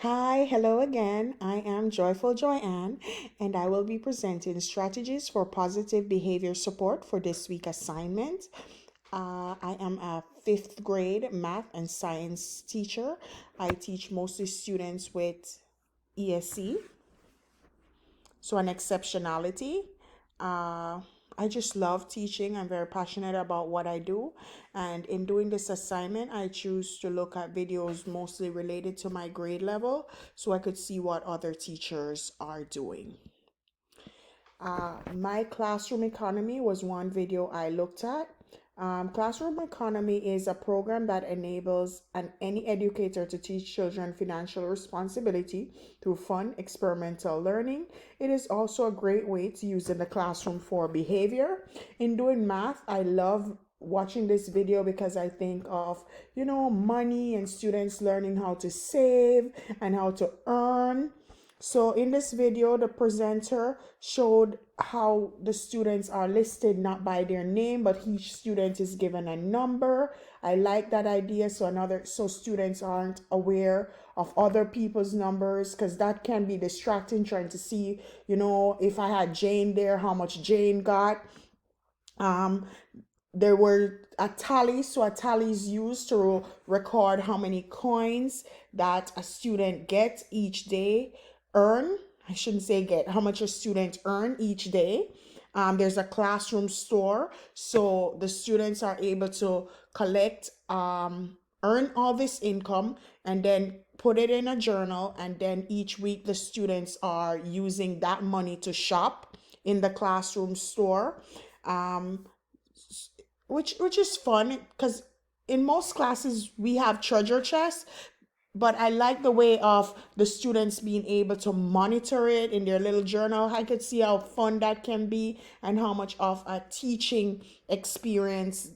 Hi, hello again. I am Joyful Joyanne, and I will be presenting strategies for positive behavior support for this week assignment. I am a fifth grade math and science teacher. I teach mostly students with ESC, so an exceptionality. Uh, I just love teaching. I'm very passionate about what I do. And in doing this assignment, I choose to look at videos mostly related to my grade level so I could see what other teachers are doing. My classroom economy was one video I looked at. Classroom economy is a program that enables any educator to teach children financial responsibility through fun experimental learning. It is also a great way to use in the classroom for behavior. In doing math, I love watching this video because I think of, money and students learning how to save and how to earn. So in this video, the presenter showed how the students are listed not by their name, but each student is given a number. I like that idea so students aren't aware of other people's numbers because that can be distracting trying to see, if I had Jane there, how much Jane got. Um, there were a tally, so a tally is used to record how many coins that a student gets each day, earn I shouldn't say get, how much a student earn each day. There's a classroom store, so the students are able to collect, earn all this income and then put it in a journal, and then each week the students are using that money to shop in the classroom store. um, which is fun because in most classes we have treasure chests, but I like the way of the students being able to monitor it in their little journal. I could see how fun that can be and how much of a teaching experience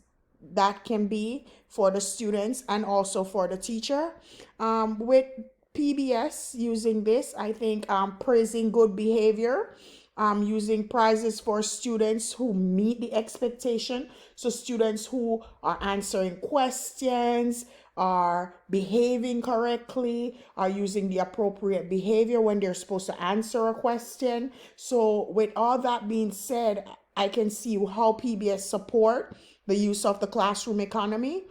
that can be for the students and also for the teacher. With PBS using this, I think praising good behavior, using prizes for students who meet the expectation. So students who are answering questions, are behaving correctly, are using the appropriate behavior when they're supposed to answer a question. So with all that being said, I can see how PBS support the use of the classroom economy.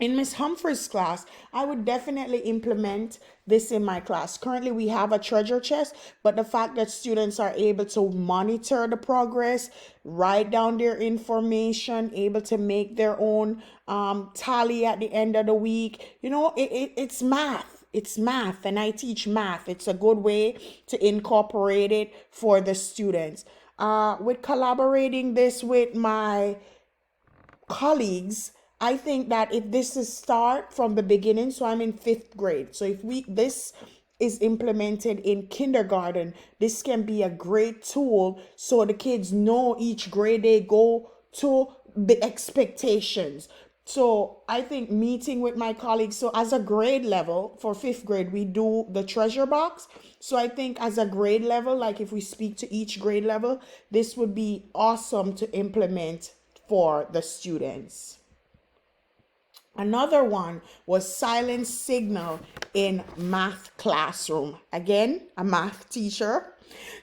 In Miss Humphrey's class, I would definitely implement this in my class. Currently, we have a treasure chest, but the fact that students are able to monitor the progress, write down their information, able to make their own tally at the end of the week, it's math. It's math, and I teach math. It's a good way to incorporate it for the students. With collaborating this with my colleagues, I think that if this is start from the beginning, so I'm in fifth grade, so if we this is implemented in kindergarten, this can be a great tool so the kids know each grade they go to the expectations. So I think meeting with my colleagues, so as a grade level for fifth grade, we do the treasure box. So I think as a grade level, like if we speak to each grade level, this would be awesome to implement for the students. Another one was silent signal in math classroom. Again, a math teacher.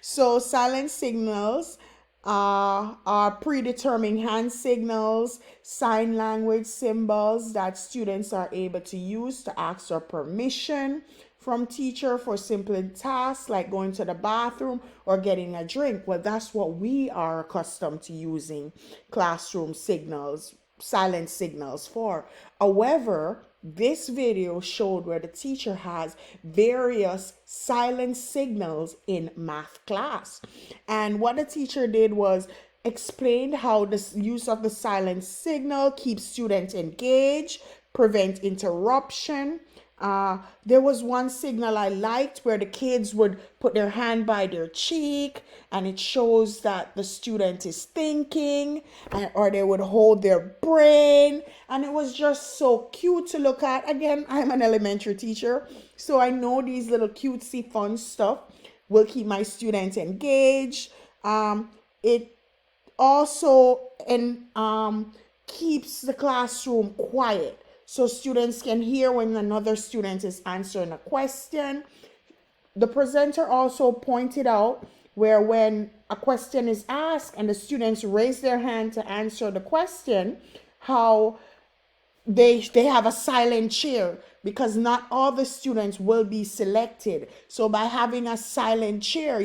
So silent signals are predetermined hand signals, sign language symbols that students are able to use to ask for permission from teacher for simple tasks like going to the bathroom or getting a drink. Well, that's what we are accustomed to using classroom signals, silent signals for. However, this video showed where the teacher has various silent signals in math class. And what the teacher did was explained how the use of the silent signal keeps students engaged, prevent interruption. There was one signal I liked where the kids would put their hand by their cheek and it shows that the student is thinking, or they would hold their brain, and it was just so cute to look at. Again, I'm an elementary teacher, so I know these little cutesy fun stuff will keep my students engaged. It also and keeps the classroom quiet. so students can hear when another student is answering a question. The presenter also pointed out where when a question is asked and the students raise their hand to answer the question, how they have a silent chair, because not all the students will be selected. So by having a silent chair,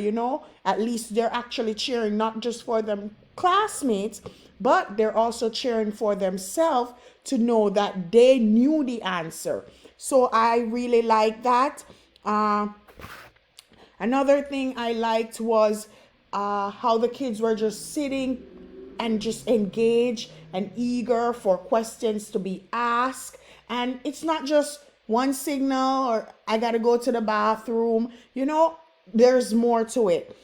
at least they're actually cheering not just for them classmates, but they're also cheering for themselves to know that they knew the answer. So I really like that. Another thing I liked was how the kids were just sitting and just engaged and eager for questions to be asked. And it's not just one signal or I got to go to the bathroom. There's more to it.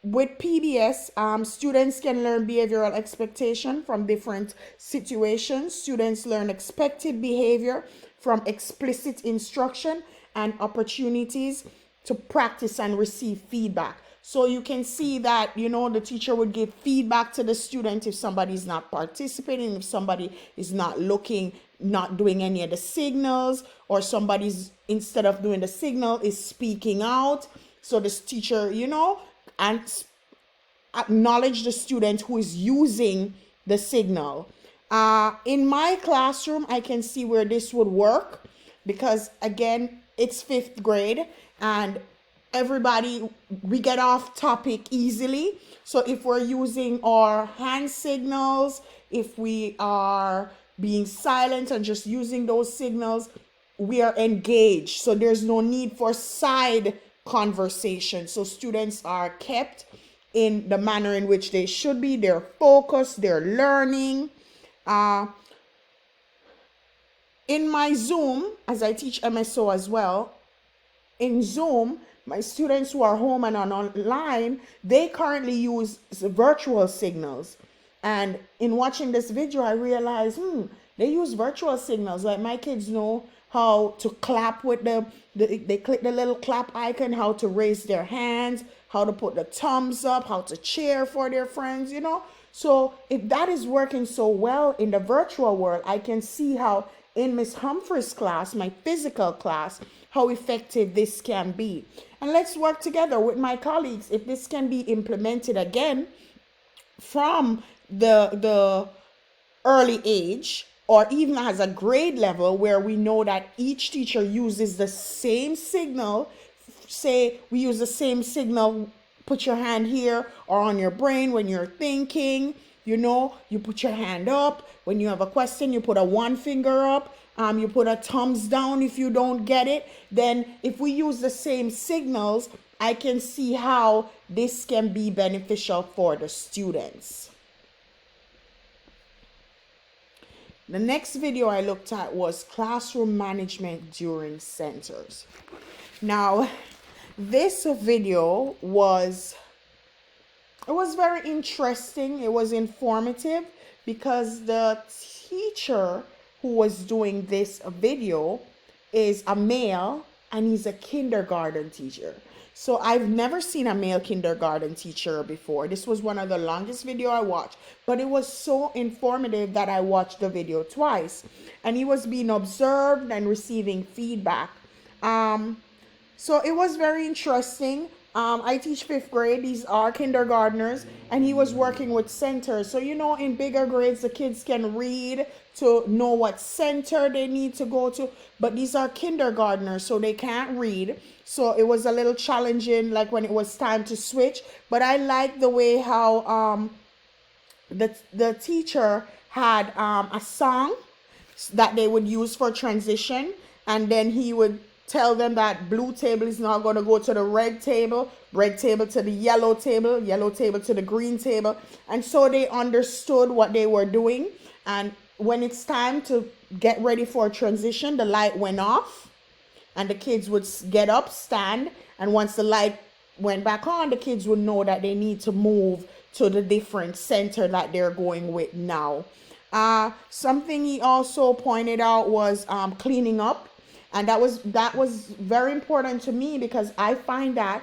With PBS, students can learn behavioral expectation from different situations. Students learn expected behavior from explicit instruction and opportunities to practice and receive feedback. So you can see that, the teacher would give feedback to the student if somebody's not participating, if somebody is not looking, not doing any of the signals, or somebody's, instead of doing the signal, is speaking out. So this teacher, and acknowledge the student who is using the signal. In my classroom, I can see where this would work because, again, it's 5th grade and we get off topic easily. So if we're using our hand signals, if we are being silent and just using those signals, we are engaged. So there's no need for side conversation. So students are kept in the manner in which they should be. They're focused, they're learning. In my Zoom, as I teach MSO as well, in Zoom, my students who are home and online, they currently use virtual signals. And in watching this video, I realized, they use virtual signals. Like my kids know how to clap with they click the little clap icon, how to raise their hands, how to put the thumbs up, how to cheer for their friends, So if that is working so well in the virtual world, I can see how in Miss Humphrey's class, my physical class, how effective this can be. And let's work together with my colleagues if this can be implemented again from the early age or even as a grade level where we know that each teacher uses the same signal. Say we use the same signal, put your hand here or on your brain when you're thinking, you put your hand up. When you have a question, you put a one finger up. You put a thumbs down if you don't get it. Then if we use the same signals, I can see how this can be beneficial for the students. The next video I looked at was classroom management during centers. Now, this video was very interesting. It was informative because the teacher who was doing this video is a male and he's a kindergarten teacher. So I've never seen a male kindergarten teacher before. This was one of the longest video I watched, but it was so informative that I watched the video twice. And he was being observed and receiving feedback. So it was very interesting. I teach 5th grade. These are kindergartners, and he was working with centers. So, in bigger grades, the kids can read to know what center they need to go to. But these are kindergartners, so they can't read. So it was a little challenging, like when it was time to switch. But I like the way how the teacher had a song that they would use for transition, and then he would tell them that blue table is now going to go to the red table to the yellow table to the green table. And so they understood what they were doing. And when it's time to get ready for a transition, the light went off and the kids would get up, stand. And once the light went back on, the kids would know that they need to move to the different center that they're going with now. Something he also pointed out was cleaning up. And that was very important to me because I find that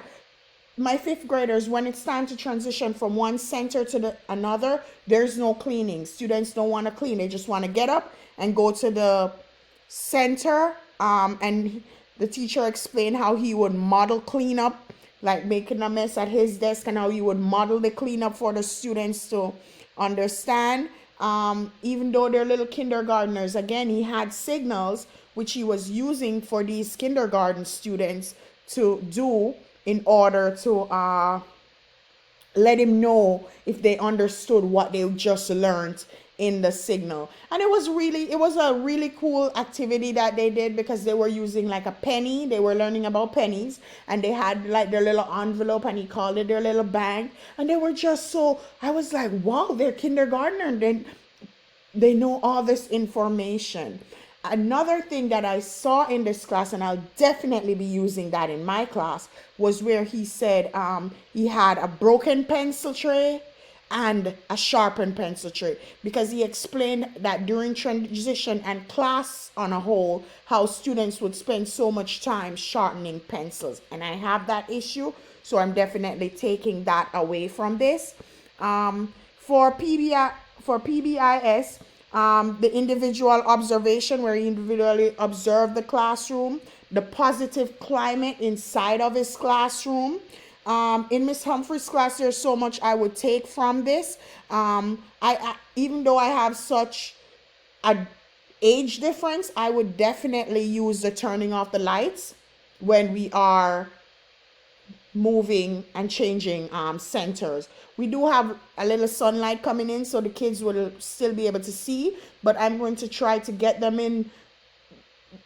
my fifth graders, when it's time to transition from one center to another, there's no cleaning. Students don't want to clean. They just want to get up and go to the center. And the teacher explained how he would model cleanup, like making a mess at his desk, and how he would model the cleanup for the students to understand. Even though they're little kindergartners, again, he had signals which he was using for these kindergarten students to do in order to let him know if they understood what they just learned in the signal. And it was a really cool activity that they did, because they were using like a penny. They were learning about pennies, and they had like their little envelope, and he called it their little bank. And they were just so, I was like, wow, they're kindergartner, and they know all this information. Another thing that I saw in this class, and I'll definitely be using that in my class, was where he said he had a broken pencil tray and a sharpened pencil tray, because he explained that during transition and class on a whole, how students would spend so much time sharpening pencils. And I have that issue, so I'm definitely taking that away from this. For PBIS, the individual observation, where he individually observed the classroom, the positive climate inside of his classroom. In Miss Humphrey's class, there's so much I would take from this. I even though I have such a age difference, I would definitely use the turning off the lights when we are moving and changing centers. We do have a little sunlight coming in, so the kids will still be able to see, but I'm going to try to get them in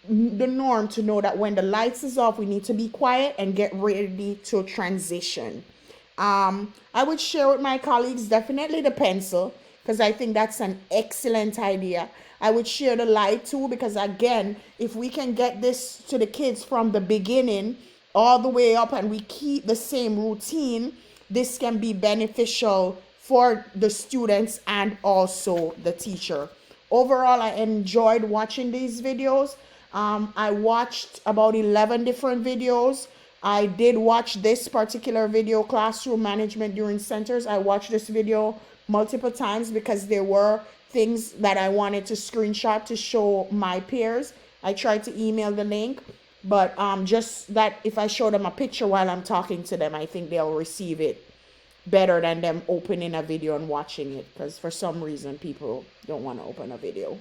the norm to know that when the lights is off, we need to be quiet and get ready to transition. I would share with my colleagues definitely the pencil, because I think that's an excellent idea. I would share the light too, because again, if we can get this to the kids from the beginning all the way up, and we keep the same routine, this can be beneficial for the students and also the teacher. Overall, I enjoyed watching these videos. I watched about 11 different videos. I did watch this particular video, Classroom Management During Centers. I watched this video multiple times because there were things that I wanted to screenshot to show my peers. I tried to email the link, but just that if I show them a picture while I'm talking to them, I think they'll receive it better than them opening a video and watching it, because for some reason people don't want to open a video.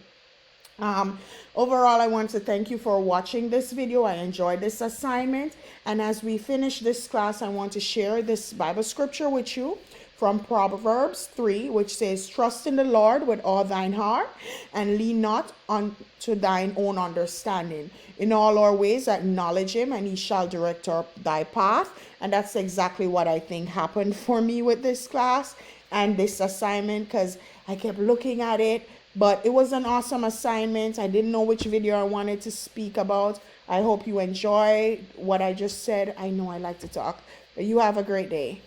Overall, I want to thank you for watching this video. I enjoyed this assignment, and as we finish this class, I want to share this Bible scripture with you from Proverbs 3, which says, "Trust in the Lord with all thine heart, and lean not unto thine own understanding. In all our ways acknowledge him, and he shall direct thy path." And that's exactly what I think happened for me with this class and this assignment, because I kept looking at it, but it was an awesome assignment. I didn't know which video I wanted to speak about. I hope you enjoy what I just said. I know I like to talk. You have a great day.